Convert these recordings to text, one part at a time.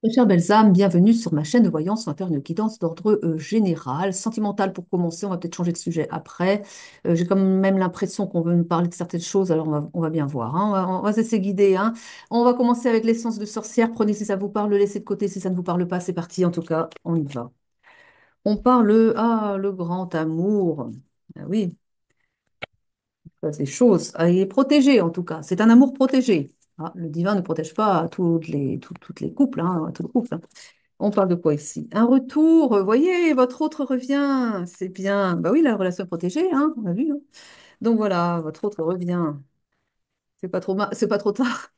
Très chères belles âmes, bienvenue sur ma chaîne de voyance. On va faire une guidance d'ordre général, sentimental pour commencer. On va peut-être changer de sujet après. J'ai quand même l'impression qu'on veut me parler de certaines choses, alors on va bien voir, hein. On va se laisser guider, hein. On va commencer avec l'essence de sorcière. Prenez si ça vous parle, le laissez de côté si ça ne vous parle pas. C'est parti, en tout cas, on y va. On parle, le grand amour. Ah oui, ça, c'est choses. Ah, il est protégé, en tout cas. C'est un amour protégé. Ah, le divin ne protège pas toutes les couples, hein, tout le couple, hein. On parle de quoi ici? Un retour, voyez, votre autre revient, c'est bien. Bah oui, la relation est protégée, hein, on a vu, hein. Donc voilà, votre autre revient. C'est pas trop tard,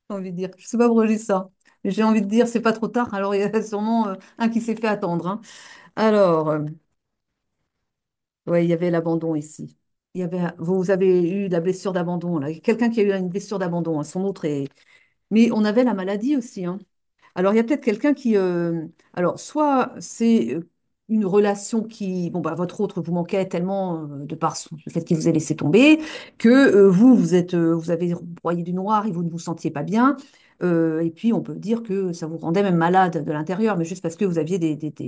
j'ai envie de dire. Je sais pas pourquoi je dis ça, mais j'ai envie de dire c'est pas trop tard. Alors il y a sûrement un qui s'est fait attendre, hein. Alors, ouais, il y avait l'abandon ici. Vous avez eu la blessure d'abandon, là. Quelqu'un qui a eu une blessure d'abandon, hein, son autre est. Mais on avait la maladie aussi, hein. Alors, il y a peut-être quelqu'un qui... alors, soit c'est une relation qui... Bon, bah, votre autre vous manquait tellement de par le fait qu'il vous ait laissé tomber que vous avez broyé du noir et vous ne vous sentiez pas bien. Et puis, on peut dire que ça vous rendait même malade de l'intérieur, mais juste parce que vous aviez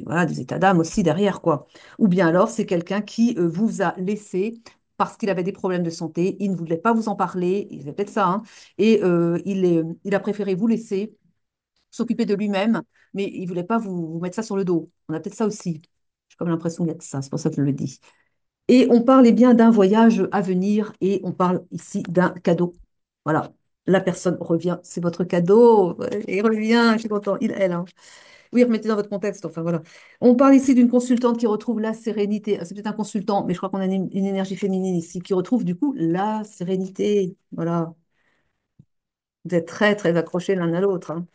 voilà, des états d'âme aussi derrière, quoi. Ou bien alors, c'est quelqu'un qui vous a laissé parce qu'il avait des problèmes de santé, il ne voulait pas vous en parler, il avait peut-être ça, hein, et il a préféré vous laisser s'occuper de lui-même, mais il voulait pas vous mettre ça sur le dos. On a peut-être ça aussi. J'ai comme l'impression qu'il y a de ça, c'est pour ça que je le dis. Et on parlait bien d'un voyage à venir et on parle ici d'un cadeau. Voilà, la personne revient, c'est votre cadeau, il revient, je suis content, elle, hein. Oui, remettez dans votre contexte, enfin voilà. On parle ici d'une consultante qui retrouve la sérénité. C'est peut-être un consultant, mais je crois qu'on a une énergie féminine ici qui retrouve du coup la sérénité. Voilà, vous êtes très, très accrochés l'un à l'autre, hein.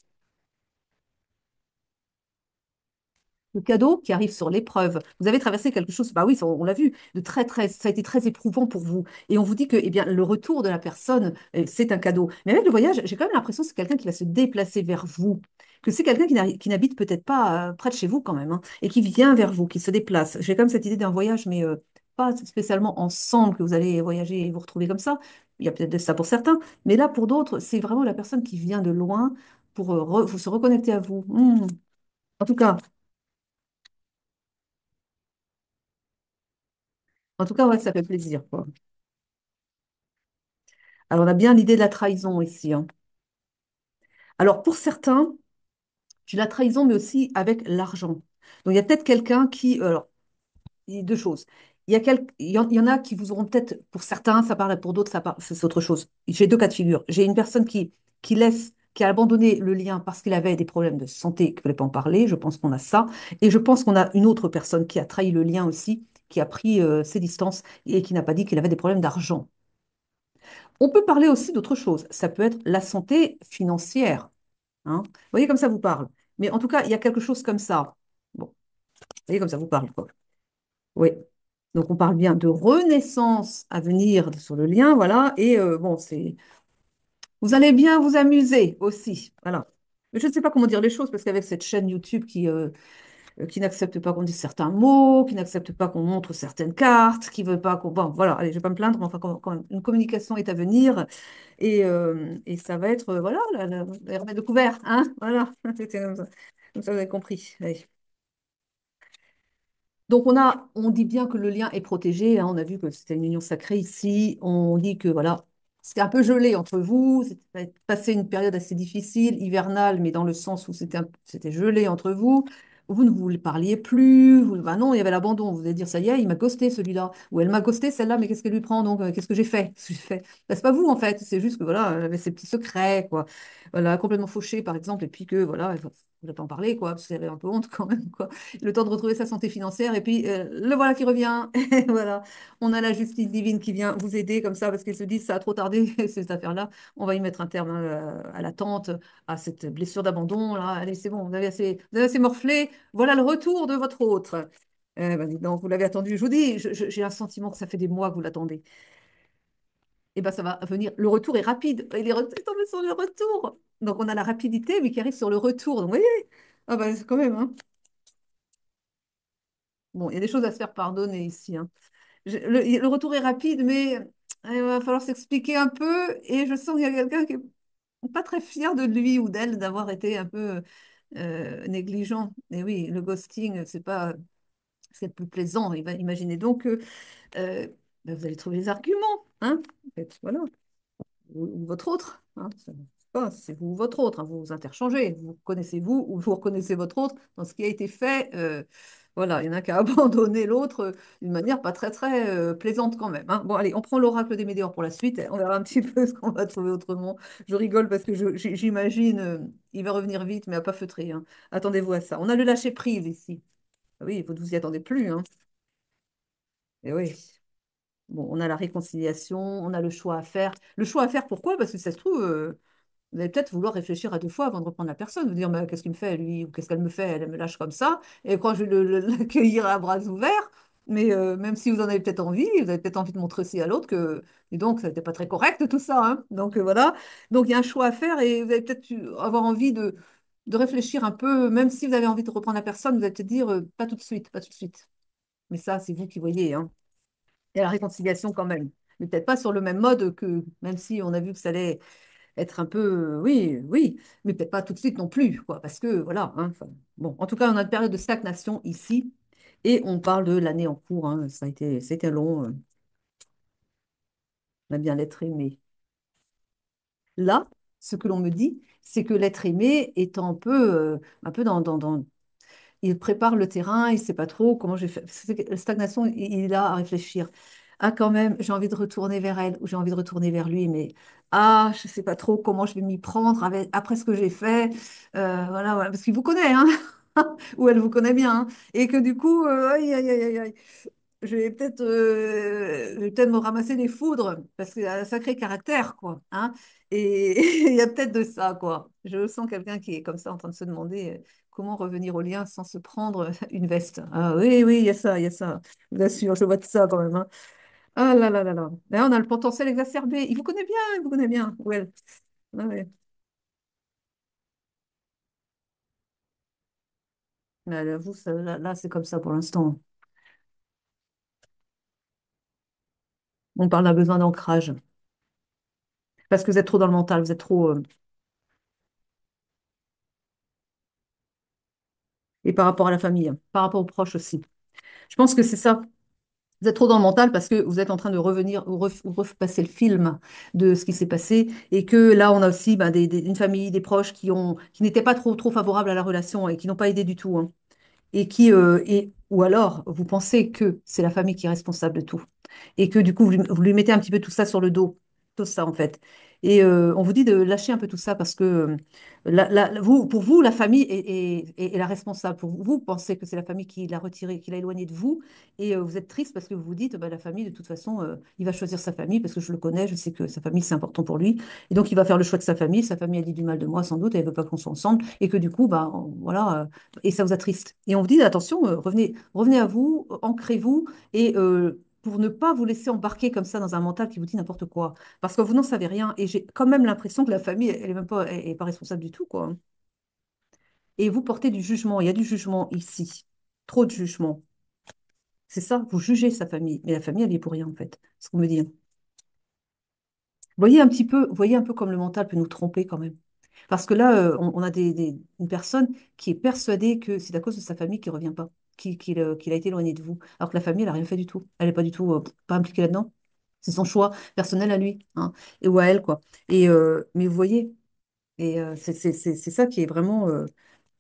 Le cadeau qui arrive sur l'épreuve. Vous avez traversé quelque chose, bah oui, on l'a vu, de très, très, ça a été très éprouvant pour vous. Et on vous dit que, eh bien, le retour de la personne, c'est un cadeau. Mais avec le voyage, j'ai quand même l'impression que c'est quelqu'un qui va se déplacer vers vous, que c'est quelqu'un qui n'habite peut-être pas près de chez vous quand même, hein, et qui vient vers vous, qui se déplace. J'ai quand même cette idée d'un voyage, mais pas spécialement ensemble que vous allez voyager et vous retrouver comme ça. Il y a peut-être de ça pour certains, mais là, pour d'autres, c'est vraiment la personne qui vient de loin pour se reconnecter à vous. En tout cas. En tout cas, ouais, ça fait plaisir, quoi. Alors, on a bien l'idée de la trahison ici, hein. Alors, pour certains, j'ai la trahison, mais aussi avec l'argent. Donc, il y a peut-être quelqu'un qui... alors, il y a deux choses. Il y en a qui vous auront peut-être, pour certains, ça paraît, pour d'autres, c'est autre chose. J'ai deux cas de figure. J'ai une personne qui a abandonné le lien parce qu'il avait des problèmes de santé, qui ne voulait pas en parler. Je pense qu'on a ça. Et je pense qu'on a une autre personne qui a trahi le lien aussi, qui a pris ses distances et qui n'a pas dit qu'il avait des problèmes d'argent. On peut parler aussi d'autre chose. Ça peut être la santé financière, hein. Vous voyez comme ça vous parle. Mais en tout cas, il y a quelque chose comme ça. Bon, vous voyez comme ça vous parle, quoi. Oui. Donc on parle bien de renaissance à venir sur le lien, voilà. Et bon, vous allez bien vous amuser aussi, voilà. Mais je ne sais pas comment dire les choses parce qu'avec cette chaîne YouTube qui n'accepte pas qu'on dise certains mots, qui n'accepte pas qu'on montre certaines cartes, qui veut pas qu'on... Bon, voilà, allez, je vais pas me plaindre, mais enfin, quand même, une communication est à venir et ça va être, voilà, la remède de couvert, hein, voilà, c'était comme ça. Comme ça, vous avez compris. Allez. Donc, on dit bien que le lien est protégé, hein, on a vu que c'était une union sacrée ici, on dit que, voilà, c'était un peu gelé entre vous, c'était passé une période assez difficile, hivernale, mais dans le sens où c'était gelé entre vous. Vous ne vous parliez plus, bah non, il y avait l'abandon. Vous allez dire, ça y est, il m'a ghosté celui-là, ou elle m'a ghosté celle-là, mais qu'est-ce qu'elle lui prend donc? Qu'est-ce que j'ai fait? Qu'est-ce que j'ai fait? Bah, c'est pas vous en fait, c'est juste que voilà, elle avait ses petits secrets, quoi. Voilà, complètement fauché par exemple, et puis que voilà, il ne voulait pas en parler, quoi, parce qu'elle avait un peu honte quand même, quoi. Le temps de retrouver sa santé financière, et puis le voilà qui revient, et voilà, on a la justice divine qui vient vous aider comme ça, parce qu'ils se disent, ça a trop tardé, cette affaire-là, on va y mettre un terme à l'attente, à cette blessure d'abandon, là, allez, c'est bon, vous avez assez morflé, voilà le retour de votre autre. Bah, dis donc, vous l'avez attendu, je vous dis, j'ai un sentiment que ça fait des mois que vous l'attendez. Et ben ça va venir, le retour est rapide, il est tombé sur le retour. Donc on a la rapidité, mais qui arrive sur le retour. Donc vous voyez, ah bah, quand même, hein. Bon, il y a des choses à se faire pardonner ici, hein. Le retour est rapide, mais il va falloir s'expliquer un peu. Et je sens qu'il y a quelqu'un qui n'est pas très fier de lui ou d'elle d'avoir été un peu. négligent. Et oui, le ghosting, c'est pas ce qu'il y a de plus plaisant. Imaginez donc que euh, ben, vous allez trouver les arguments, hein? Voilà, ou votre autre, hein. C'est pas, c'est vous ou votre autre, hein. Vous vous interchangez, vous connaissez vous ou vous reconnaissez votre autre dans ce qui a été fait. Voilà, il y en a qu'à abandonner l'autre d'une manière pas très très plaisante quand même, hein. Bon, allez, on prend l'oracle des Météores pour la suite. On verra un petit peu ce qu'on va trouver autrement. Je rigole parce que j'imagine, il va revenir vite, mais à pas feutrer, hein. Attendez-vous à ça. On a le lâcher prise ici. Ah oui, vous ne vous y attendez plus, hein. Et oui. Bon, on a la réconciliation, on a le choix à faire. Le choix à faire, pourquoi? Parce que ça se trouve, vous allez peut-être vouloir réfléchir à deux fois avant de reprendre la personne. Vous dire, mais qu'est-ce qu'il me fait, lui, ou qu'est-ce qu'elle me fait? Elle me lâche comme ça. Et quand je vais l'accueillir à bras ouverts, mais même si vous en avez peut-être envie, vous avez peut-être envie de montrer aussi à l'autre que, et donc, ça n'était pas très correct tout ça, hein. Donc voilà. Donc il y a un choix à faire et vous allez peut-être avoir envie de réfléchir un peu, même si vous avez envie de reprendre la personne, vous allez peut-être dire, pas tout de suite, pas tout de suite. Mais ça, c'est vous qui voyez, hein. Et la réconciliation quand même. Mais peut-être pas sur le même mode que, même si on a vu que ça allait être un peu, oui, oui, mais peut-être pas tout de suite non plus, quoi, parce que voilà, hein, enfin, bon, en tout cas, on a une période de stagnation ici, et on parle de l'année en cours, hein, c'était long, on a bien l'être aimé. Là, ce que l'on me dit, c'est que l'être aimé est un peu dans il prépare le terrain, il ne sait pas trop comment je vais faire. Stagnation, il est là à réfléchir. Ah, quand même, j'ai envie de retourner vers elle ou j'ai envie de retourner vers lui, mais ah, je ne sais pas trop comment je vais m'y prendre après ce que j'ai fait. Voilà, voilà, parce qu'il vous connaît, hein, ou elle vous connaît bien, hein, et que du coup, aïe, aïe, aïe, aïe, aïe, je vais peut-être me ramasser des foudres parce qu'il a un sacré caractère, quoi, hein. Et il y a peut-être de ça, quoi. Je sens quelqu'un qui est comme ça en train de se demander comment revenir au lien sans se prendre une veste. Ah oui, oui, il y a ça, il y a ça. Je vous assure, je vois de ça quand même, hein. Ah là là là là. Là, on a le potentiel exacerbé. Il vous connaît bien, il vous connaît bien. Ouais. Ah ouais. Mais vous, là, c'est comme ça pour l'instant. On parle d'un besoin d'ancrage. Parce que vous êtes trop dans le mental, vous êtes trop. Et par rapport à la famille, hein, par rapport aux proches aussi. Je pense que c'est ça. Vous êtes trop dans le mental parce que vous êtes en train de revenir ou repasser le film de ce qui s'est passé et que là, on a aussi ben, une famille, des proches qui n'étaient pas trop favorables à la relation et qui n'ont pas aidé du tout, hein. Ou alors, vous pensez que c'est la famille qui est responsable de tout et que du coup, vous lui mettez un petit peu tout ça sur le dos, tout ça en fait. Et on vous dit de lâcher un peu tout ça parce que pour vous, la famille est la responsable. Pour vous, vous pensez que c'est la famille qui l'a retiré, qui l'a éloigné de vous et vous êtes triste parce que vous vous dites, bah, la famille, de toute façon, il va choisir sa famille parce que je le connais, je sais que sa famille, c'est important pour lui. Et donc, il va faire le choix de sa famille a dit du mal de moi sans doute, elle ne veut pas qu'on soit ensemble et que du coup, bah, voilà, et ça vous attriste. Et on vous dit, attention, revenez à vous, ancrez-vous, et pour ne pas vous laisser embarquer comme ça dans un mental qui vous dit n'importe quoi. Parce que vous n'en savez rien, et j'ai quand même l'impression que la famille, elle est même pas, elle est pas responsable du tout, quoi. Et vous portez du jugement, il y a du jugement ici, trop de jugement. C'est ça, vous jugez sa famille, mais la famille, elle y est pour rien, en fait, ce qu'on me dit. Voyez un peu comme le mental peut nous tromper quand même. Parce que là, on a une personne qui est persuadée que c'est à cause de sa famille qu'il ne revient pas, qu'il a été éloigné de vous. Alors que la famille, elle n'a rien fait du tout. Elle n'est pas du tout pas impliquée là-dedans. C'est son choix personnel à lui, hein, et ou à elle, quoi. Mais vous voyez, et c'est ça qui est vraiment.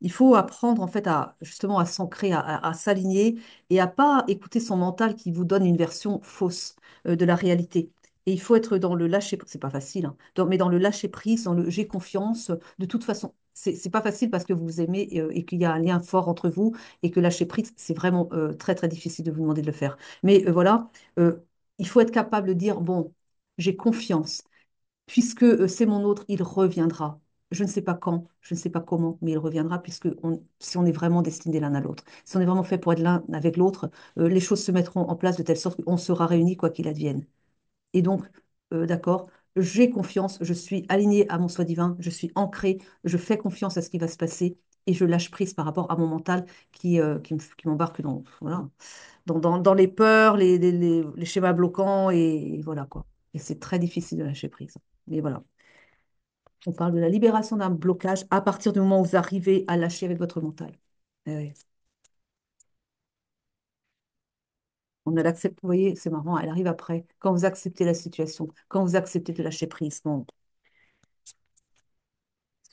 Il faut apprendre en fait à justement à s'ancrer, à s'aligner et à pas écouter son mental qui vous donne une version fausse de la réalité. Et il faut être dans le lâcher, c'est pas facile, hein, mais dans le lâcher prise, dans le j'ai confiance. De toute façon, c'est pas facile parce que vous vous aimez et qu'il y a un lien fort entre vous et que lâcher prise, c'est vraiment très très difficile de vous demander de le faire. Mais voilà, euh, il faut être capable de dire bon, j'ai confiance puisque c'est mon autre, il reviendra. Je ne sais pas quand, je ne sais pas comment, mais il reviendra puisque si on est vraiment destiné l'un à l'autre, si on est vraiment fait pour être l'un avec l'autre, les choses se mettront en place de telle sorte qu'on sera réunis quoi qu'il advienne. Et donc, d'accord, j'ai confiance, je suis alignée à mon soi divin, je suis ancrée, je fais confiance à ce qui va se passer et je lâche prise par rapport à mon mental qui m'embarque voilà, dans les peurs, les schémas bloquants et voilà quoi. Et c'est très difficile de lâcher prise. Mais voilà. On parle de la libération d'un blocage à partir du moment où vous arrivez à lâcher avec votre mental. Eh oui. On a l'accepte, vous voyez, c'est marrant, elle arrive après. Quand vous acceptez la situation, quand vous acceptez de lâcher prise. Bon,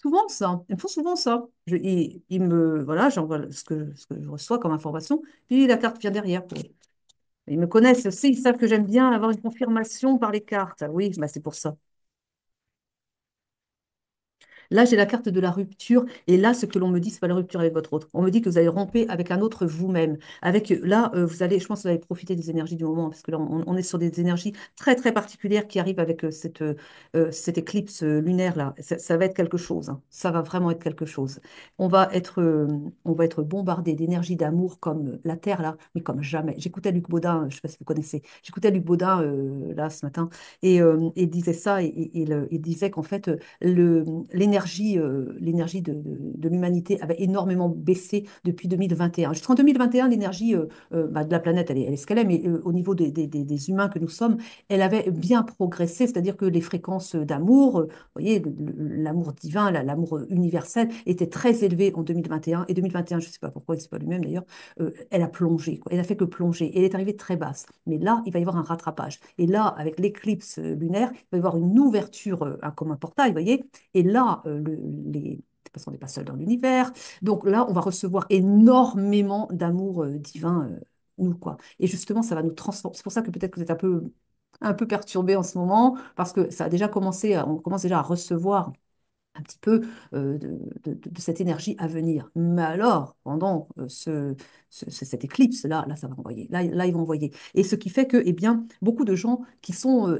souvent ça, ils me font souvent ça. Ils me, voilà, j'envoie ce que je reçois comme information, puis la carte vient derrière. Ils me connaissent aussi, ils savent que j'aime bien avoir une confirmation par les cartes. Oui, bah c'est pour ça. Là, j'ai la carte de la rupture. Et là, ce que l'on me dit, c'est pas la rupture avec votre autre. On me dit que vous allez romper avec un autre vous-même. Avec là, vous allez, je pense que vous allez profiter des énergies du moment, parce que là, on est sur des énergies très, très particulières qui arrivent avec cette éclipse lunaire là. Ça va être quelque chose, hein. Ça va vraiment être quelque chose. On va être bombardé d'énergie d'amour comme la Terre là, mais comme jamais. J'écoutais Luc Baudin, je ne sais pas si vous connaissez. J'écoutais Luc Baudin là ce matin et il disait ça il disait qu'en fait le, l'énergie de l'humanité avait énormément baissé depuis 2021. Jusqu'en 2021, l'énergie bah, de la planète, elle est ce qu'elle est, mais au niveau des humains que nous sommes, elle avait bien progressé, c'est-à-dire que les fréquences d'amour, vous voyez, l'amour divin, l'amour universel, était très élevé en 2021. Et 2021, je ne sais pas pourquoi, c'est pas lui-même d'ailleurs, elle a plongé, quoi. Elle a fait que plonger. Et elle est arrivée très basse. Mais là, il va y avoir un rattrapage. Et là, avec l'éclipse lunaire, il va y avoir une ouverture, comme un portail, vous voyez, et là, parce qu'on n'est pas seul dans l'univers, donc là, on va recevoir énormément d'amour divin, nous, quoi. Et justement, ça va nous transformer. C'est pour ça que peut-être que vous êtes un peu perturbé en ce moment, parce que ça a déjà commencé, on commence déjà à recevoir un petit peu de cette énergie à venir. Mais alors, pendant cette éclipse-là, là, ça va envoyer. Là, ils vont envoyer. Et ce qui fait que, eh bien, beaucoup de gens qui sont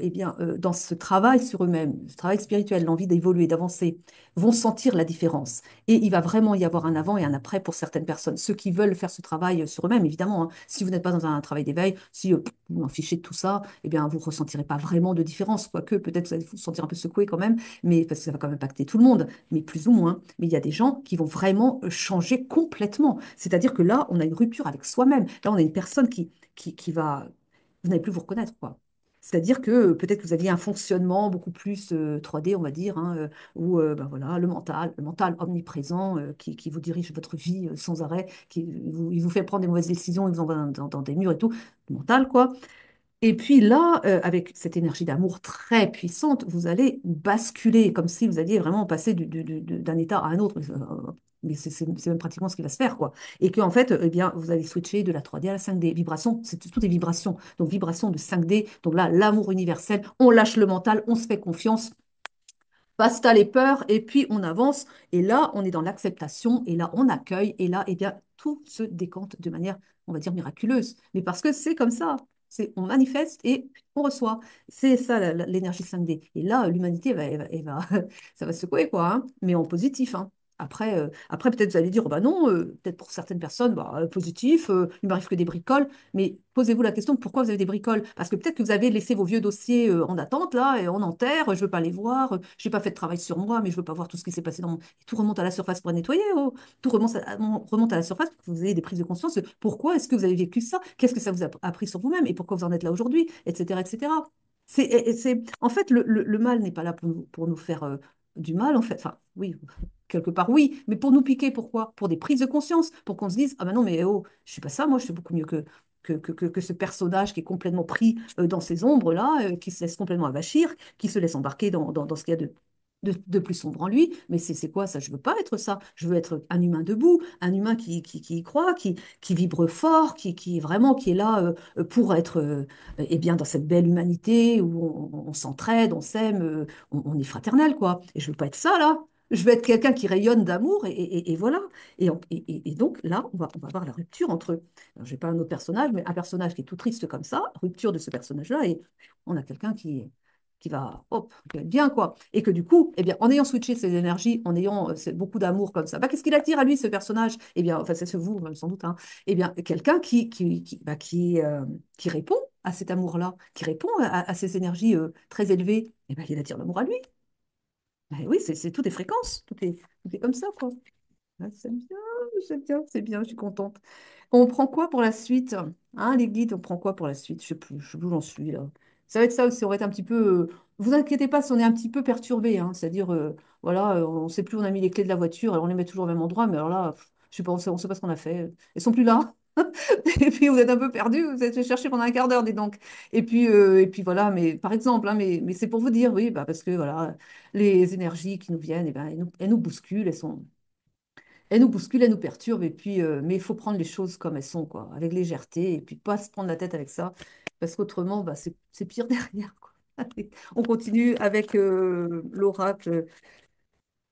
dans ce travail sur eux-mêmes, ce travail spirituel, l'envie d'évoluer, d'avancer, vont sentir la différence. Et il va vraiment y avoir un avant et un après pour certaines personnes. Ceux qui veulent faire ce travail sur eux-mêmes, évidemment, hein. Si vous n'êtes pas dans un travail d'éveil, si vous en fichez de tout ça, eh bien, vous ne ressentirez pas vraiment de différence. Quoique, peut-être vous allez vous sentir un peu secoué quand même, mais parce que ça va quand même impacter tout le monde, mais plus ou moins. Mais il y a des gens qui vont vraiment changer complètement. C'est-à-dire que là, on a une rupture avec soi-même. Là, on a une personne qui va... Vous n'allez plus vous reconnaître, quoi. C'est-à-dire que peut-être que vous aviez un fonctionnement beaucoup plus 3D, on va dire, hein, où ben voilà, le mental omniprésent qui vous dirige votre vie sans arrêt, il vous fait prendre des mauvaises décisions, il vous envoie dans des murs et tout. Le mental, quoi. Et puis là, avec cette énergie d'amour très puissante, vous allez basculer, comme si vous alliez vraiment passer d'un état à un autre. Mais c'est même pratiquement ce qui va se faire, quoi. Et qu'en fait, eh bien, vous allez switcher de la 3D à la 5D. Vibration, c'est tout des vibrations. Donc, vibration de 5D. Donc là, l'amour universel, on lâche le mental, on se fait confiance, basta les peurs, et puis on avance. Et là, on est dans l'acceptation, et là, on accueille, et là, eh bien, tout se décante de manière, on va dire, miraculeuse. Mais parce que c'est comme ça. On manifeste et on reçoit. C'est ça l'énergie 5D. Et là, l'humanité ça va se secouer, quoi, hein, mais en positif, hein. Après peut-être vous allez dire, oh, bah non, peut-être pour certaines personnes, bah, positif, il m'arrive que des bricoles. Mais posez-vous la question de pourquoi vous avez des bricoles. Parce que peut-être que vous avez laissé vos vieux dossiers en attente, là, et en enterre, je ne veux pas les voir, je n'ai pas fait de travail sur moi, mais je ne veux pas voir tout ce qui s'est passé dans mon... Tout remonte à la surface pour nettoyer, oh. Tout remonte à la surface pour que vous ayez des prises de conscience de pourquoi est-ce que vous avez vécu ça, qu'est-ce que ça vous a appris sur vous-même, et pourquoi vous en êtes là aujourd'hui, etc., etc. En fait, le mal n'est pas là pour nous faire du mal, en fait. Enfin, oui, quelque part, oui, mais pour nous piquer, pourquoi? Pour des prises de conscience, pour qu'on se dise, ah ben non, mais oh, je suis pas ça, moi, je suis beaucoup mieux que ce personnage qui est complètement pris dans ces ombres-là, qui se laisse complètement avachir, qui se laisse embarquer dans ce qu'il y a de plus sombre en lui. Mais c'est quoi ça? Je veux pas être ça. Je veux être un humain debout, un humain qui y croit, qui vibre fort, qui est là pour être eh bien, dans cette belle humanité où on s'entraide, on s'aime, on est fraternel, quoi. Et je veux pas être ça, là. Je veux être quelqu'un qui rayonne d'amour et voilà. Et donc là, on va avoir la rupture entre, alors, je n'ai pas un autre personnage, mais un personnage qui est tout triste comme ça, rupture de ce personnage-là, et on a quelqu'un qui va, hop, qui va être bien, quoi. Et que du coup, eh bien, en ayant switché ses énergies, en ayant beaucoup d'amour comme ça, bah, qu'est-ce qu'il attire à lui, ce personnage? Eh bien, enfin, c'est ce vous, sans doute, hein. Eh bien, quelqu'un qui répond à cet amour-là, qui répond à ces énergies très élevées, eh bien, il attire l'amour à lui. Ben oui, tout des fréquences, tout est comme ça, quoi. Ah, c'est bien, je suis contente. On prend quoi pour la suite? Hein, les guides, on prend quoi pour la suite? Je sais plus où j'en suis là. Ça va être ça aussi, on va être un petit peu. Vous inquiétez pas si on est un petit peu perturbé, hein, c'est-à-dire, voilà, on ne sait plus où on a mis les clés de la voiture, alors on les met toujours au même endroit, mais alors là, je sais pas, on sait pas ce qu'on a fait. Elles sont plus là. Et puis vous êtes un peu perdu, vous êtes cherché pendant un quart d'heure, dis donc. Et puis voilà, mais par exemple, hein, mais c'est pour vous dire, oui, bah, parce que voilà, les énergies qui nous viennent, eh ben, elles nous bousculent, elles nous bousculent, elles nous perturbent, et puis, mais il faut prendre les choses comme elles sont, quoi, avec légèreté, et puis pas se prendre la tête avec ça, parce qu'autrement, bah, c'est pire derrière, quoi. Allez, on continue avec l'oracle,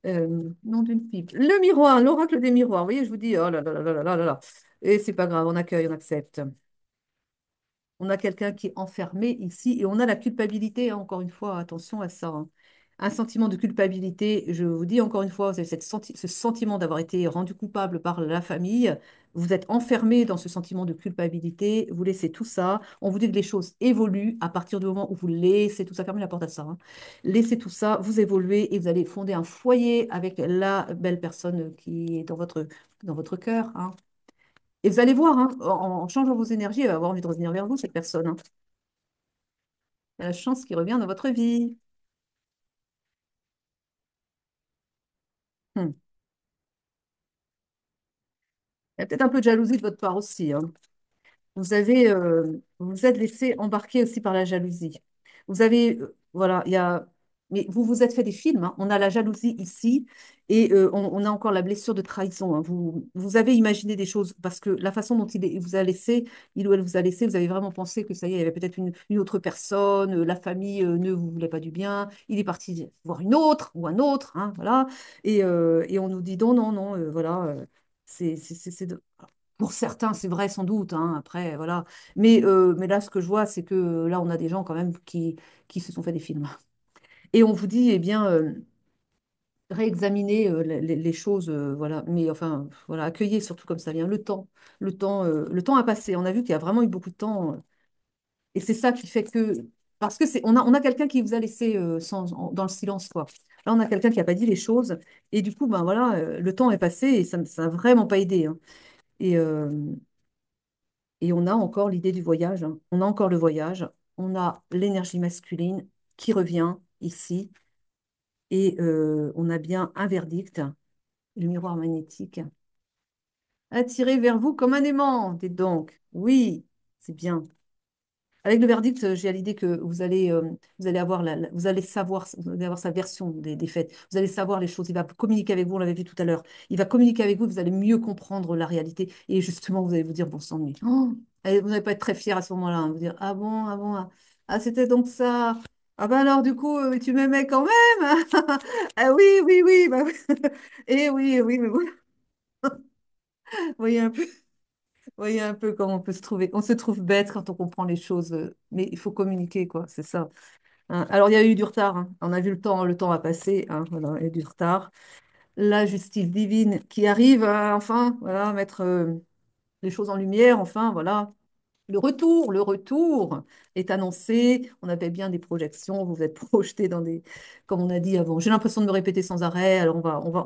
nom d'une pipe. Le miroir, l'oracle des miroirs. Vous voyez, je vous dis, oh là là là là là là là. Et c'est pas grave, on accueille, on accepte. On a quelqu'un qui est enfermé ici et on a la culpabilité, hein, encore une fois, attention à ça, hein. Un sentiment de culpabilité, je vous dis encore une fois, vous avez ce sentiment d'avoir été rendu coupable par la famille, vous êtes enfermé dans ce sentiment de culpabilité, vous laissez tout ça, on vous dit que les choses évoluent à partir du moment où vous laissez tout ça, fermez la porte à ça, hein. Laissez tout ça, vous évoluez et vous allez fonder un foyer avec la belle personne qui est dans votre cœur, hein. Et vous allez voir, hein, en changeant vos énergies, elle va avoir envie de revenir vers vous, cette personne, hein. Il y a la chance qui revient dans votre vie. Hmm. Il y a peut-être un peu de jalousie de votre part aussi, hein. Vous vous êtes laissé embarquer aussi par la jalousie. Vous avez, voilà, il y a, mais vous vous êtes fait des films, hein. On a la jalousie ici et on a encore la blessure de trahison, hein. Vous avez imaginé des choses parce que la façon dont il vous a laissé, il ou elle vous a laissé, vous avez vraiment pensé que ça y est, il y avait peut-être une autre personne, la famille ne vous voulait pas du bien, il est parti voir une autre ou un autre, hein, voilà. Et on nous dit non, non, non, voilà, c'est pour certains, c'est vrai sans doute, hein, après, voilà. Mais là, ce que je vois, c'est que là, on a des gens quand même qui se sont fait des films. Et on vous dit, eh bien, réexaminez les choses, voilà. Mais enfin, voilà, accueillez surtout comme ça vient le temps a passé. On a vu qu'il y a vraiment eu beaucoup de temps. Et c'est ça qui fait que, parce que on a quelqu'un qui vous a laissé dans le silence, quoi. Là, on a quelqu'un qui n'a pas dit les choses. Et du coup, ben voilà, le temps est passé et ça n'a vraiment pas aidé, hein. Et, euh, Et on a encore l'idée du voyage, hein. On a encore le voyage. On a l'énergie masculine qui revient ici. Et on a bien un verdict, le miroir magnétique. Attiré vers vous comme un aimant, dites donc. Oui, c'est bien. Avec le verdict, j'ai l'idée que vous allez avoir vous allez savoir, vous allez avoir sa version des faits. Vous allez savoir les choses. Il va communiquer avec vous, on l'avait vu tout à l'heure. Il va communiquer avec vous, vous allez mieux comprendre la réalité. Et justement, vous allez vous dire, bon sang de nuit. Oh, et vous n'allez pas être très fier à ce moment-là, hein. Vous dire, ah bon, ah bon, ah, ah, c'était donc ça. Ah ben alors, du coup, tu m'aimais quand même, hein. Ah oui, oui, oui, bah, oui. Et oui, oui, mais vous voyez un peu. Voyez un peu comment on peut se trouver. On se trouve bête quand on comprend les choses, mais il faut communiquer, quoi, c'est ça, hein. Alors, il y a eu du retard, hein. On a vu le temps a passé, hein, voilà, il y a eu du retard. La justice divine qui arrive à, enfin, voilà, mettre les choses en lumière, enfin, voilà. Le retour est annoncé. On avait bien des projections. Vous vous êtes projetés dans des, comme on a dit avant. J'ai l'impression de me répéter sans arrêt. Alors on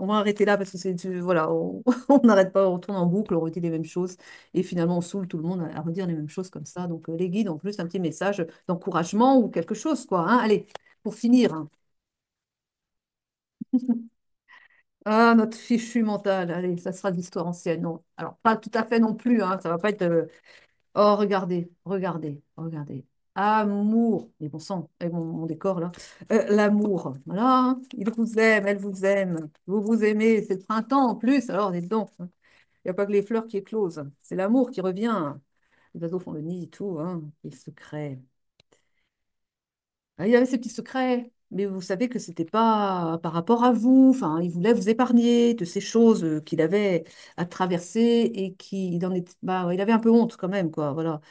va arrêter là parce que voilà, on n'arrête pas, on tourne en boucle, on redit les mêmes choses et finalement on saoule tout le monde à redire les mêmes choses comme ça. Donc les guides en plus un petit message d'encouragement ou quelque chose quoi, hein. Allez, pour finir, hein. Ah, notre fichu mental. Allez, ça sera de l'histoire ancienne. Non, alors pas tout à fait non plus, hein. Ça va pas être. Oh, regardez, regardez, regardez. Amour. Mais bon sang, avec mon décor là. L'amour. Voilà, hein. Il vous aime, elle vous aime. Vous vous aimez. C'est le printemps en plus. Alors, dites donc, hein. Il n'y a pas que les fleurs qui éclosent. C'est l'amour qui revient. Les oiseaux font le nid et tout, hein. Les secrets. Ah, il y avait ces petits secrets. Mais vous savez que c'était pas par rapport à vous. Enfin, il voulait vous épargner de ces choses qu'il avait à traverser et qui, il en est, bah, ouais, il avait un peu honte quand même, quoi. Voilà.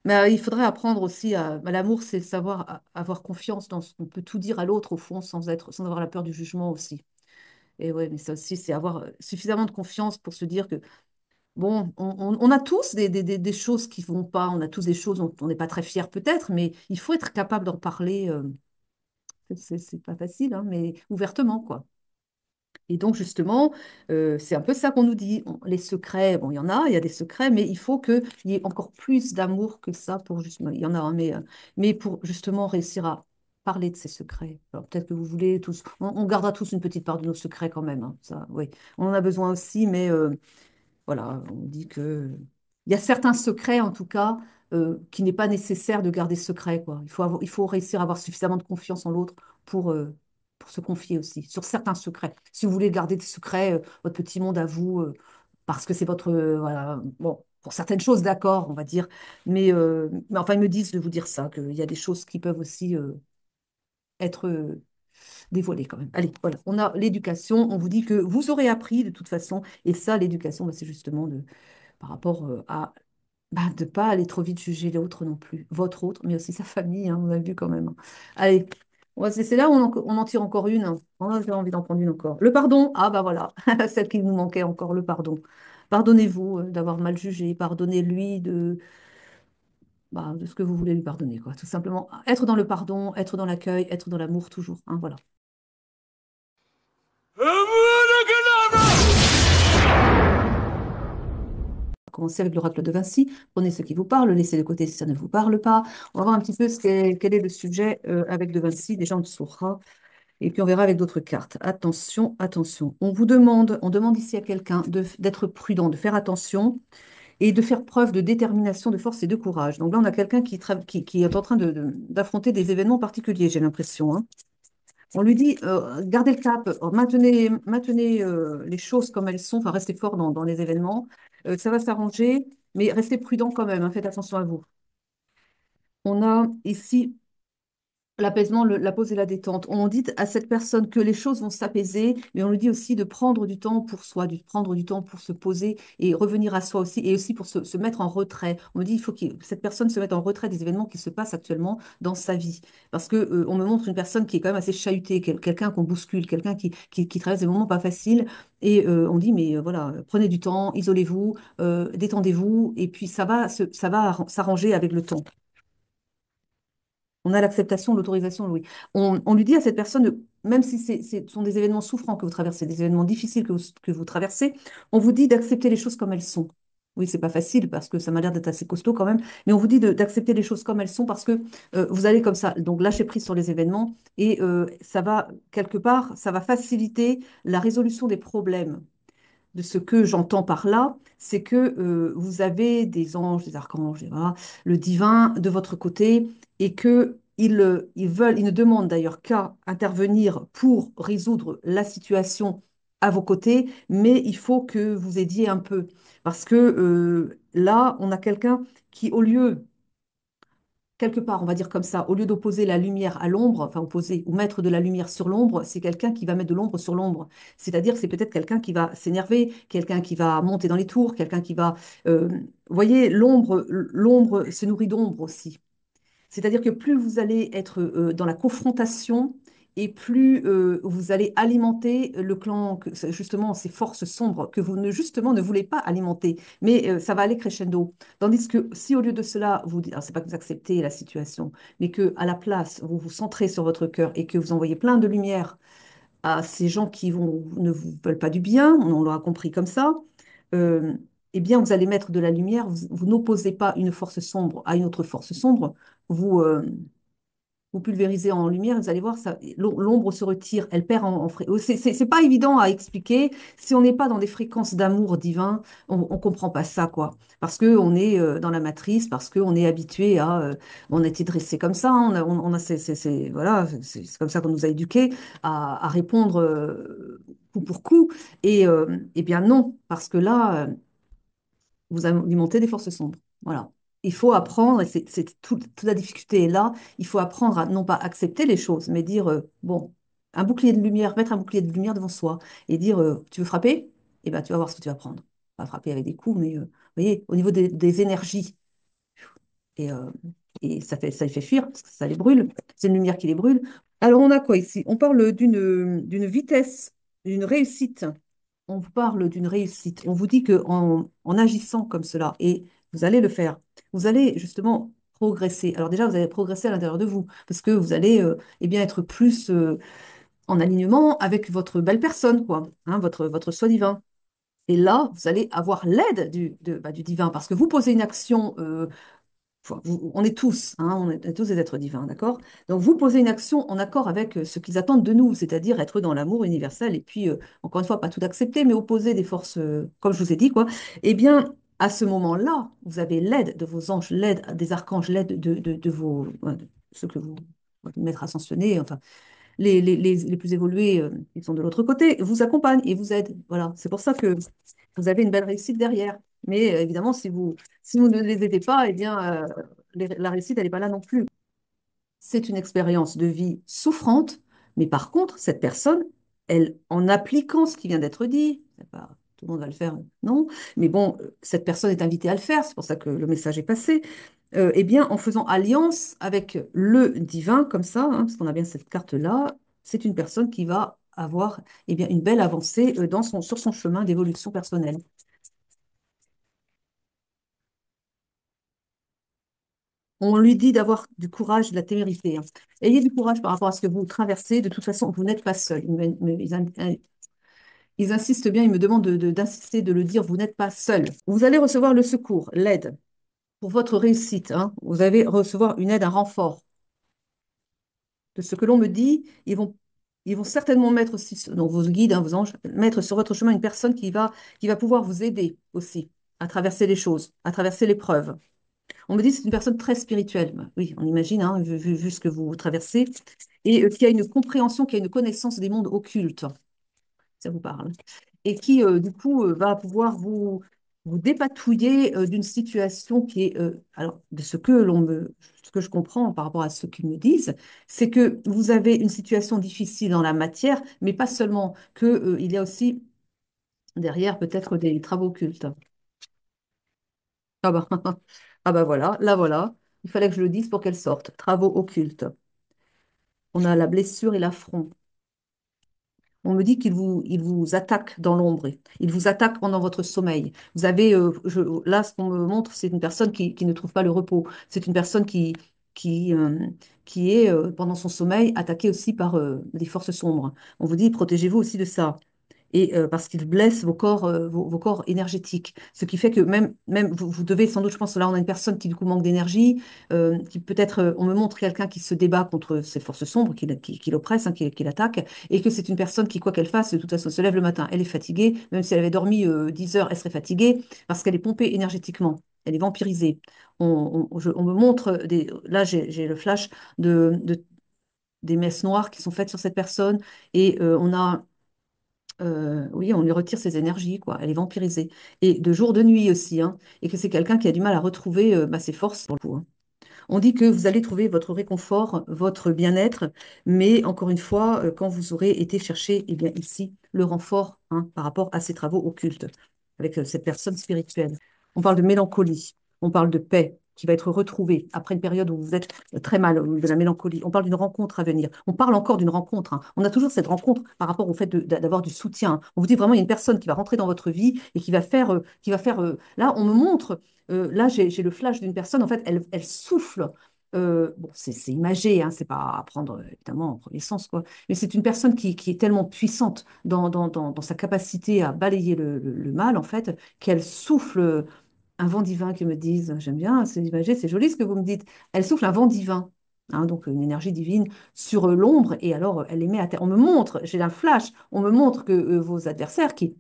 Mais il faudrait apprendre aussi à. Bah, l'amour, c'est savoir avoir confiance dans ce qu'on peut tout dire à l'autre, au fond, sans avoir la peur du jugement aussi. Et ouais, mais ça aussi, c'est avoir suffisamment de confiance pour se dire que, bon, on a tous des choses qui vont pas, on a tous des choses dont on n'est pas très fier peut-être, mais il faut être capable d'en parler. C'est pas facile, hein, mais ouvertement, quoi. Et donc, justement, c'est un peu ça qu'on nous dit. Les secrets, bon, il y a des secrets, mais il faut qu'il y ait encore plus d'amour que ça pour justement, il y en a, hein, mais pour justement réussir à parler de ses secrets. Alors peut-être que vous voulez tous, on gardera tous une petite part de nos secrets quand même, hein, ça, oui. On en a besoin aussi, mais voilà, on dit que il y a certains secrets, en tout cas, qu'il n'est pas nécessaire de garder secret, quoi. Il faut réussir à avoir suffisamment de confiance en l'autre pour se confier aussi sur certains secrets. Si vous voulez garder des secrets, votre petit monde à vous, parce que c'est votre, voilà, bon, pour certaines choses, d'accord, on va dire, mais enfin, ils me disent de vous dire ça, qu'il y a des choses qui peuvent aussi être dévoilées quand même. Allez, voilà, on a l'éducation, on vous dit que vous aurez appris de toute façon, et ça, l'éducation, bah, c'est justement par rapport à bah, de ne pas aller trop vite juger l'autre non plus, votre autre, mais aussi sa famille, hein, on a vu quand même, hein. Allez, c'est là où on en tire encore une, hein. Oh, j'ai envie d'en prendre une encore. Le pardon, ah bah voilà, celle qui nous manquait encore, le pardon. Pardonnez-vous d'avoir mal jugé, pardonnez-lui de ce que vous voulez lui pardonner, quoi. Tout simplement, être dans le pardon, être dans l'accueil, être dans l'amour toujours, hein, voilà. Commencer avec l'oracle de Vinci. Prenez ce qui vous parle, laissez de côté si ça ne vous parle pas. On va voir un petit peu quel est le sujet avec de Vinci. Déjà, on le saura. Et puis, on verra avec d'autres cartes. Attention, attention. On demande ici à quelqu'un d'être prudent, de faire attention et de faire preuve de détermination, de force et de courage. Donc là, on a quelqu'un qui est en train d'affronter des événements particuliers, j'ai l'impression, hein. On lui dit, gardez le cap, maintenez les choses comme elles sont, enfin, restez fort dans les événements. Ça va s'arranger, mais restez prudent quand même, hein, faites attention à vous. On a ici l'apaisement, la pause et la détente. On dit à cette personne que les choses vont s'apaiser, mais on lui dit aussi de prendre du temps pour soi, de prendre du temps pour se poser et revenir à soi aussi, et aussi pour se mettre en retrait. On me dit il faut que cette personne se mette en retrait des événements qui se passent actuellement dans sa vie. Parce que on me montre une personne qui est quand même assez chahutée, quelqu'un qu'on bouscule, quelqu'un qui traverse des moments pas faciles. Et on dit, mais voilà, prenez du temps, isolez-vous, détendez-vous, et puis ça va s'arranger avec le temps. On a l'acceptation, l'autorisation, oui. On lui dit à cette personne, même si ce sont des événements souffrants que vous traversez, des événements difficiles que vous traversez, on vous dit d'accepter les choses comme elles sont. Oui, c'est pas facile parce que ça m'a l'air d'être assez costaud quand même, mais on vous dit d'accepter les choses comme elles sont parce que vous allez comme ça, donc lâcher prise sur les événements et ça va, quelque part, ça va faciliter la résolution des problèmes. De ce que j'entends par là, c'est que vous avez des anges, des archanges, voilà, le divin de votre côté et que ils ne demandent d'ailleurs qu'à intervenir pour résoudre la situation à vos côtés, mais il faut que vous aidiez un peu parce que là, on a quelqu'un qui, au lieu quelque part, on va dire comme ça, au lieu d'opposer la lumière à l'ombre, enfin opposer ou mettre de la lumière sur l'ombre, c'est quelqu'un qui va mettre de l'ombre sur l'ombre. C'est-à-dire que c'est peut-être quelqu'un qui va s'énerver, quelqu'un qui va monter dans les tours, quelqu'un qui va... vous voyez, l'ombre se nourrit d'ombre aussi. C'est-à-dire que plus vous allez être dans la confrontation et plus vous allez alimenter le clan, justement ces forces sombres que vous justement ne voulez pas alimenter, mais ça va aller crescendo. Tandis que si au lieu de cela, vous dites, alors c'est pas que vous acceptez la situation, mais que à la place, vous vous centrez sur votre cœur et que vous envoyez plein de lumière à ces gens ne vous veulent pas du bien, on l'aura compris comme ça, euh, eh bien, vous allez mettre de la lumière, vous n'opposez pas une force sombre à une autre force sombre, vous, vous pulvérisez en lumière, vous allez voir, l'ombre se retire, elle perd c'est pas évident à expliquer. Si on n'est pas dans des fréquences d'amour divin, on comprend pas ça, quoi. Parce que on est dans la matrice, parce qu'on est habitué on a été dressé comme ça, hein, on a voilà, c'est comme ça qu'on nous a éduqués à répondre coup pour coup. Eh bien non, parce que là, vous alimentez des forces sombres. Voilà. Il faut apprendre, et toute la difficulté est là, il faut apprendre à non pas accepter les choses, mais dire, bon, un bouclier de lumière, mettre un bouclier de lumière devant soi et dire, tu veux frapper? Eh bien, tu vas voir ce que tu vas prendre. Pas frapper avec des coups, mais vous voyez, au niveau des énergies, et, euh, et ça les fait fuir, parce que ça les brûle, c'est une lumière qui les brûle. Alors, on a quoi ici? On parle d'une vitesse, d'une réussite. On vous parle d'une réussite. On vous dit que en agissant comme cela, et vous allez le faire, vous allez justement progresser. Alors déjà, vous allez progresser à l'intérieur de vous, parce que vous allez eh bien, être plus en alignement avec votre belle personne, quoi, hein, votre soi divin. Et là, vous allez avoir l'aide du divin, parce que vous posez une action on est tous, hein, on est tous des êtres divins, d'accord? Donc vous posez une action en accord avec ce qu'ils attendent de nous, c'est-à-dire être dans l'amour universel et puis, encore une fois, pas tout accepter, mais opposer des forces, comme je vous ai dit, quoi. Eh bien, à ce moment-là, vous avez l'aide de vos anges, l'aide des archanges, l'aide de vos, de ceux que vous, votre maître ascensionné, enfin, les plus évolués, ils sont de l'autre côté, vous accompagnent et vous aident. Voilà, c'est pour ça que vous avez une belle réussite derrière. Mais évidemment, si vous ne les aidez pas, eh bien, la réussite, elle n'est pas là non plus. C'est une expérience de vie souffrante, mais par contre, cette personne, elle, en appliquant ce qui vient d'être dit, c'est pas tout le monde va le faire, non, mais bon, cette personne est invitée à le faire, c'est pour ça que le message est passé. Eh bien, en faisant alliance avec le divin, comme ça, hein, parce qu'on a bien cette carte-là, c'est une personne qui va avoir eh bien, une belle avancée sur son chemin d'évolution personnelle. On lui dit d'avoir du courage, de la témérité, hein. Ayez du courage par rapport à ce que vous traversez. De toute façon, vous n'êtes pas seul. Ils insistent bien, ils me demandent d'insister, de le dire, vous n'êtes pas seul. Vous allez recevoir le secours, l'aide pour votre réussite, hein. Vous allez recevoir une aide, un renfort. De ce que l'on me dit, ils vont certainement mettre aussi, donc vos guides, hein, vos anges, mettre sur votre chemin une personne qui va pouvoir vous aider aussi à traverser les choses, à traverser l'épreuve. On me dit que c'est une personne très spirituelle. Bah oui, on imagine, hein, vu ce que vous traversez, et qui a une compréhension, qui a une connaissance des mondes occultes. Ça vous parle. Et qui, du coup, va pouvoir vous dépatouiller d'une situation qui est, alors, de ce que je comprends par rapport à ce qu'ils me disent, c'est que vous avez une situation difficile dans la matière, mais pas seulement, que, il y a aussi derrière peut-être des travaux occultes. Ah bah, ah bah voilà, là voilà. Il fallait que je le dise pour qu'elle sorte. Travaux occultes. On a la blessure et l'affront. On me dit qu'il vous attaque dans l'ombre. Il vous attaque pendant votre sommeil. Vous avez, là, ce qu'on me montre, c'est une personne qui ne trouve pas le repos. C'est une personne qui, euh, qui est, pendant son sommeil, attaquée aussi par des forces sombres. On vous dit, protégez-vous aussi de ça et parce qu'il blesse vos corps, vos corps énergétiques. Ce qui fait que même vous devez sans doute, je pense, là on a une personne qui du coup manque d'énergie, qui peut-être, on me montre quelqu'un qui se débat contre ces forces sombres, qui l'oppressent, hein, qui l'attaquent, et que c'est une personne qui, quoi qu'elle fasse, de toute façon, se lève le matin, elle est fatiguée, même si elle avait dormi 10 heures, elle serait fatiguée, parce qu'elle est pompée énergétiquement. Elle est vampirisée. On me montre, là j'ai le flash des messes noires qui sont faites sur cette personne, et oui, on lui retire ses énergies, quoi. Elle est vampirisée. Et de jour, de nuit aussi, hein. Et que c'est quelqu'un qui a du mal à retrouver bah, ses forces, pour le coup, hein. On dit que vous allez trouver votre réconfort, votre bien-être, mais encore une fois, quand vous aurez été chercher, eh bien, ici, le renfort, hein, par rapport à ces travaux occultes avec cette personne spirituelle. On parle de mélancolie, on parle de paix qui va être retrouvée après une période où vous êtes très mal, de la mélancolie. On parle d'une rencontre à venir. On parle encore d'une rencontre, hein. On a toujours cette rencontre par rapport au fait d'avoir du soutien. On vous dit vraiment, il y a une personne qui va rentrer dans votre vie et qui va faire. Là, on me montre. Là, j'ai le flash d'une personne, en fait, elle souffle. Bon, c'est imagé, hein, c'est pas à prendre évidemment en premier sens, quoi. Mais c'est une personne qui est tellement puissante dans sa capacité à balayer le mal, en fait, qu'elle souffle un vent divin, qu'ils me disent. J'aime bien, c'est imagé, c'est joli ce que vous me dites. Elle souffle un vent divin, hein, donc une énergie divine sur l'ombre, et alors elle les met à terre. On me montre, j'ai un flash, on me montre que vos adversaires qui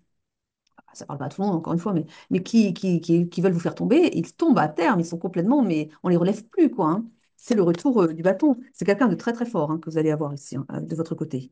ça parle pas à tout le monde, encore une fois, mais qui veulent vous faire tomber, ils tombent à terme, ils sont complètement, mais on les relève plus, quoi, hein. C'est le retour du bâton. C'est quelqu'un de très, très fort, hein, que vous allez avoir ici, hein, de votre côté.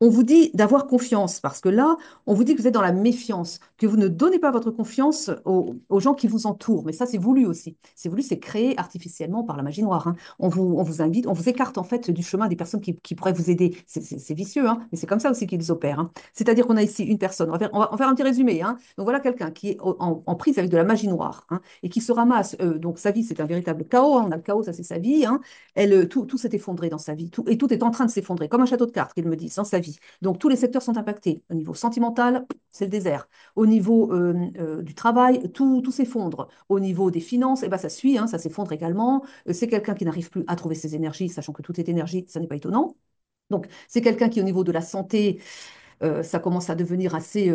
On vous dit d'avoir confiance parce que là, on vous dit que vous êtes dans la méfiance, que vous ne donnez pas votre confiance aux gens qui vous entourent. Mais ça, c'est voulu aussi. C'est voulu, c'est créé artificiellement par la magie noire, hein. On vous invite, on vous écarte en fait du chemin des personnes qui pourraient vous aider. C'est vicieux, hein, mais c'est comme ça aussi qu'ils opèrent, hein. C'est-à-dire qu'on a ici une personne, on va faire un petit résumé, hein. Donc voilà quelqu'un qui est en prise avec de la magie noire, hein, et qui se ramasse. Donc sa vie, c'est un véritable chaos, hein. On a le chaos, ça c'est sa vie, hein. Tout s'est effondré dans sa vie, et tout est en train de s'effondrer, comme un château de cartes, qu'il me dit, dans sa vie. Donc, tous les secteurs sont impactés. Au niveau sentimental, c'est le désert. Au niveau du travail, tout s'effondre. Au niveau des finances, eh ben, ça suit, hein, ça s'effondre également. C'est quelqu'un qui n'arrive plus à trouver ses énergies, sachant que tout est énergie, ça n'est pas étonnant. Donc, c'est quelqu'un qui, au niveau de la santé, ça commence à devenir assez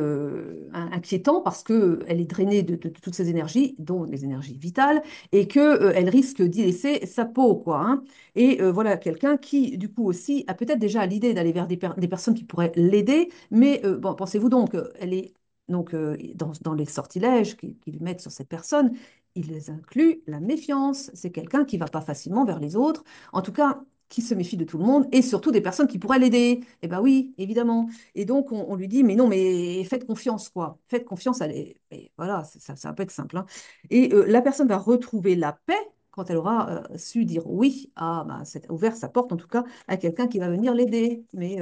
inquiétant parce qu'elle est drainée de toutes ses énergies, dont les énergies vitales, et qu'elle risque d'y laisser sa peau, quoi, hein. Et voilà, quelqu'un qui, du coup, aussi a peut-être déjà l'idée d'aller vers des personnes qui pourraient l'aider, mais bon, pensez-vous donc, elle est donc dans les sortilèges qu'ils mettent sur cette personne, il les inclut la méfiance. C'est quelqu'un qui va pas facilement vers les autres, en tout cas qui se méfie de tout le monde et surtout des personnes qui pourraient l'aider. Eh bien oui, évidemment. Et donc on lui dit, mais non, mais faites confiance, quoi. Faites confiance, et voilà, ça va pas être simple, hein. Et la personne va retrouver la paix quand elle aura su dire oui, bah, c'est ouvert sa porte en tout cas à quelqu'un qui va venir l'aider. Mais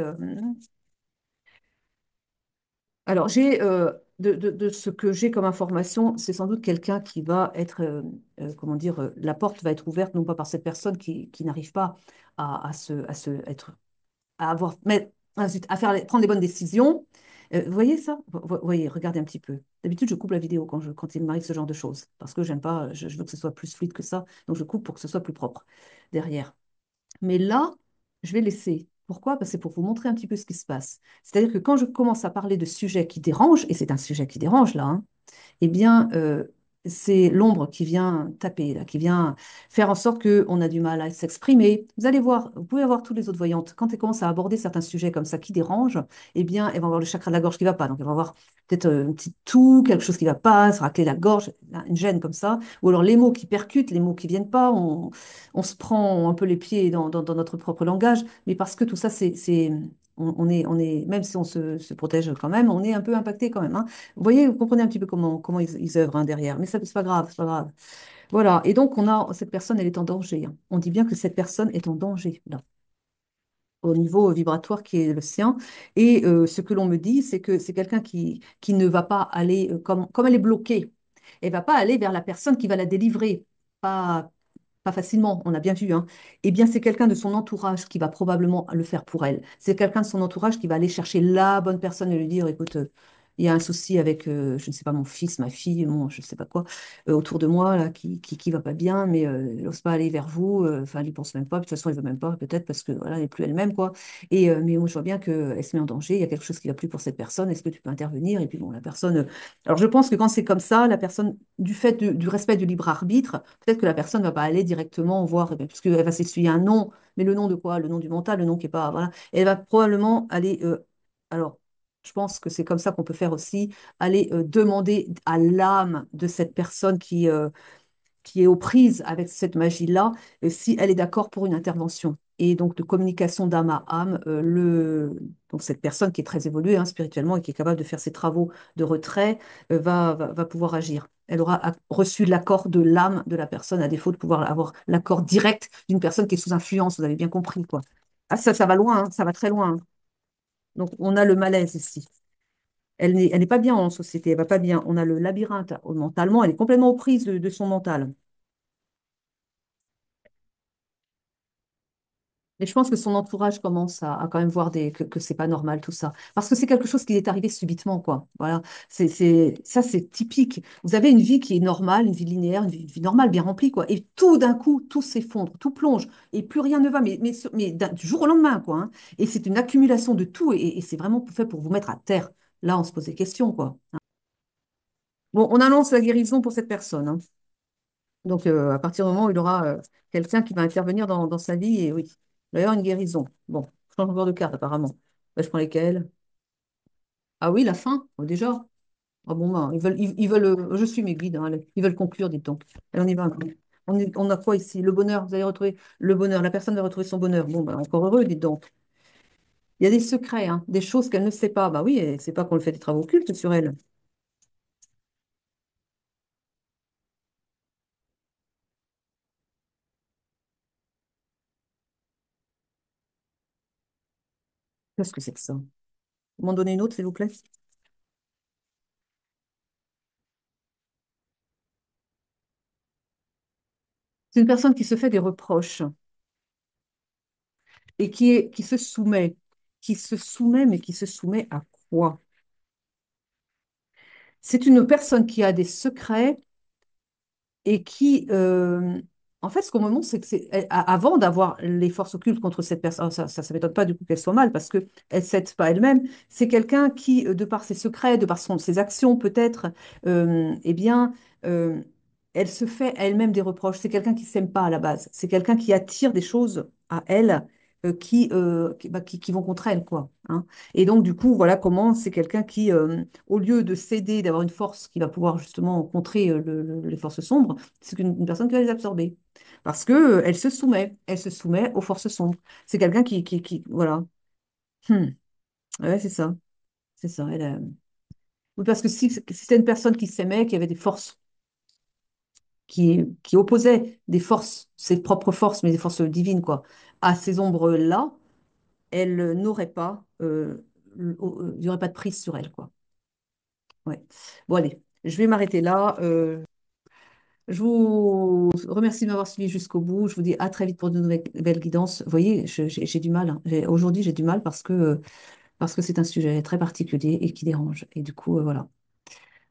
alors, de ce que j'ai comme information, c'est sans doute quelqu'un qui va être, comment dire, la porte va être ouverte, non pas par cette personne qui n'arrive pas être, à avoir, mais, ensuite, à faire, prendre les bonnes décisions. Vous voyez ça? Vous voyez, regardez un petit peu. D'habitude, je coupe la vidéo quand il m'arrive ce genre de choses, parce que j'aime pas, je veux que ce soit plus fluide que ça, donc je coupe pour que ce soit plus propre derrière. Mais là, je vais laisser. Pourquoi? Parce que c'est pour vous montrer un petit peu ce qui se passe. C'est-à-dire que quand je commence à parler de sujets qui dérangent, et c'est un sujet qui dérange là, hein, eh bien, c'est l'ombre qui vient taper, là, qui vient faire en sorte qu'on a du mal à s'exprimer. Vous allez voir, vous pouvez avoir toutes les autres voyantes. Quand elles commencent à aborder certains sujets comme ça qui dérangent, eh bien, elles vont avoir le chakra de la gorge qui ne va pas. Donc, elles vont avoir peut-être une petite toux, quelque chose qui ne va pas, se racler la gorge, une gêne comme ça. Ou alors les mots qui percutent, les mots qui ne viennent pas. On se prend un peu les pieds dans notre propre langage. Mais parce que tout ça, même si on se protège quand même, on est un peu impacté quand même, hein. Vous voyez, vous comprenez un petit peu comment ils œuvrent, hein, derrière. Mais ça, c'est pas grave, c'est pas grave. Voilà. Et donc, cette personne, elle est en danger, hein. On dit bien que cette personne est en danger, là, au niveau vibratoire qui est le sien. Et ce que l'on me dit, c'est que c'est quelqu'un qui ne va pas aller, comme elle est bloquée, elle va pas aller vers la personne qui va la délivrer. Pas facilement, on a bien vu, hein. Eh bien, c'est quelqu'un de son entourage qui va probablement le faire pour elle. C'est quelqu'un de son entourage qui va aller chercher la bonne personne et lui dire, écoute, il y a un souci avec, je ne sais pas, mon fils, ma fille, je ne sais pas quoi, autour de moi, là, qui va pas bien, mais elle n'ose pas aller vers vous. Enfin, elle n'y pense même pas. De toute façon, elle ne veut même pas, peut-être parce que voilà, elle n'est plus elle-même, quoi. Et, mais moi, je vois bien qu'elle se met en danger. Il y a quelque chose qui ne va plus pour cette personne. Est-ce que tu peux intervenir? Et puis, bon, la personne. Alors, je pense que quand c'est comme ça, la personne, du fait du respect du libre arbitre, peut-être que la personne ne va pas aller directement voir, puisqu'elle va s'essuyer un nom, mais le nom de quoi? Le nom du mental, le nom qui est pas. Voilà. Elle va probablement aller. Alors, je pense que c'est comme ça qu'on peut faire aussi, aller demander à l'âme de cette personne qui est aux prises avec cette magie-là, si elle est d'accord pour une intervention. Et donc, de communication d'âme à âme, donc cette personne qui est très évoluée, hein, spirituellement et qui est capable de faire ses travaux de retrait, va pouvoir agir. Elle aura reçu l'accord de l'âme de la personne, à défaut de pouvoir avoir l'accord direct d'une personne qui est sous influence. Vous avez bien compris, quoi. Ah, ça va loin, hein, ça va très loin, hein. Donc, on a le malaise ici. Elle n'est pas bien en société, elle va pas bien. On a le labyrinthe mentalement, elle est complètement aux prises de son mental. Mais je pense que son entourage commence à quand même voir que c'est pas normal tout ça. Parce que c'est quelque chose qui est arrivé subitement, quoi. Voilà. Ça, c'est typique. Vous avez une vie qui est normale, une vie linéaire, une vie normale, bien remplie, quoi. Et tout d'un coup, tout s'effondre, tout plonge. Et plus rien ne va, mais du jour au lendemain, quoi, hein. Et c'est une accumulation de tout. Et c'est vraiment fait pour vous mettre à terre. Là, on se pose des questions, quoi. Bon, on annonce la guérison pour cette personne, hein. Donc, à partir du moment où il aura quelqu'un qui va intervenir dans sa vie, et oui, d'ailleurs, une guérison. Bon, je change encore de carte, apparemment. Ben, je prends lesquelles? Ah oui, la fin, déjà. Ah bon, ben, je suis mes guides, hein, allez. Ils veulent conclure, dites donc. Allez, on y va. On a quoi ici? Le bonheur, vous allez retrouver le bonheur. La personne va retrouver son bonheur. Bon, ben, encore heureux, dites donc. Il y a des secrets, hein, des choses qu'elle ne sait pas. Bah oui, elle ne sait pas qu'on le fait des travaux occultes sur elle. Qu'est-ce que c'est que ça? Vous m'en donnez une autre, s'il vous plaît? C'est une personne qui se fait des reproches et qui se soumet. Qui se soumet, mais qui se soumet à quoi? C'est une personne qui a des secrets et qui En fait, ce qu'on me montre, c'est que avant d'avoir les forces occultes contre cette personne, ça m'étonne pas du coup qu'elle soit mal, parce que elle s'aide pas elle-même. C'est quelqu'un qui, de par ses secrets, de par ses actions, peut-être, eh bien, euh, elle se fait elle-même des reproches. C'est quelqu'un qui s'aime pas à la base. C'est quelqu'un qui attire des choses à elle qui vont contre elle, quoi. Hein. Et donc, du coup, voilà comment c'est quelqu'un qui, au lieu de céder, d'avoir une force qui va pouvoir justement contrer les forces sombres, c'est une personne qui va les absorber. Parce que, elle se soumet aux forces sombres. C'est quelqu'un voilà. Hmm. Ouais, c'est ça. Oui, parce que si c'était une personne qui s'aimait, qui avait des forces, qui opposait des forces, ses propres forces, mais des forces divines, quoi, à ces ombres-là, elle n'aurait pas, il n'y aurait pas de prise sur elle, quoi. Ouais. Bon, allez, je vais m'arrêter là. Je vous remercie de m'avoir suivi jusqu'au bout. Je vous dis à très vite pour de nouvelles guidances. Vous voyez, j'ai du mal. Hein. Aujourd'hui, j'ai du mal parce que c'est un sujet très particulier et qui dérange. Et du coup, voilà.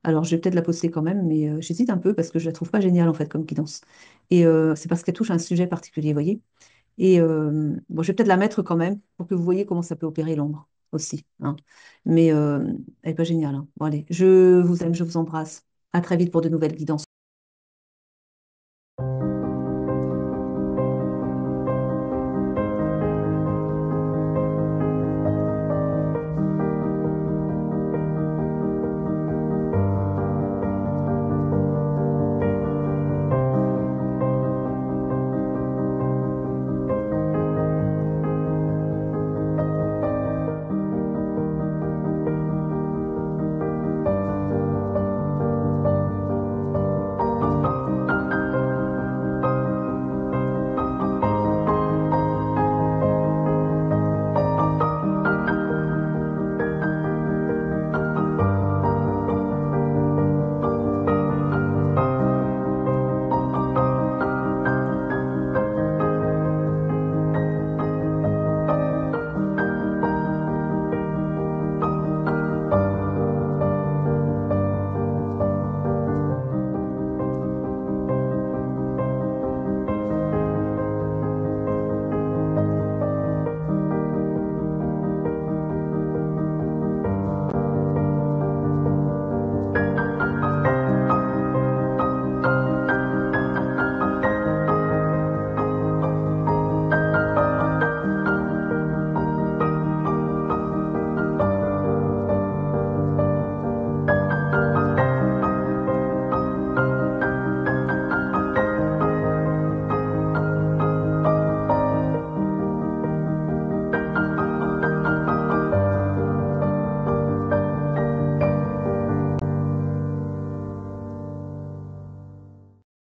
Alors, je vais peut-être la poster quand même, mais j'hésite un peu parce que je la trouve pas géniale en fait comme guidance. Et c'est parce qu'elle touche à un sujet particulier, vous voyez. Et bon, je vais peut-être la mettre quand même pour que vous voyez comment ça peut opérer l'ombre aussi. Hein. Mais elle n'est pas géniale. Hein. Bon, allez, je vous aime, je vous embrasse. À très vite pour de nouvelles guidances.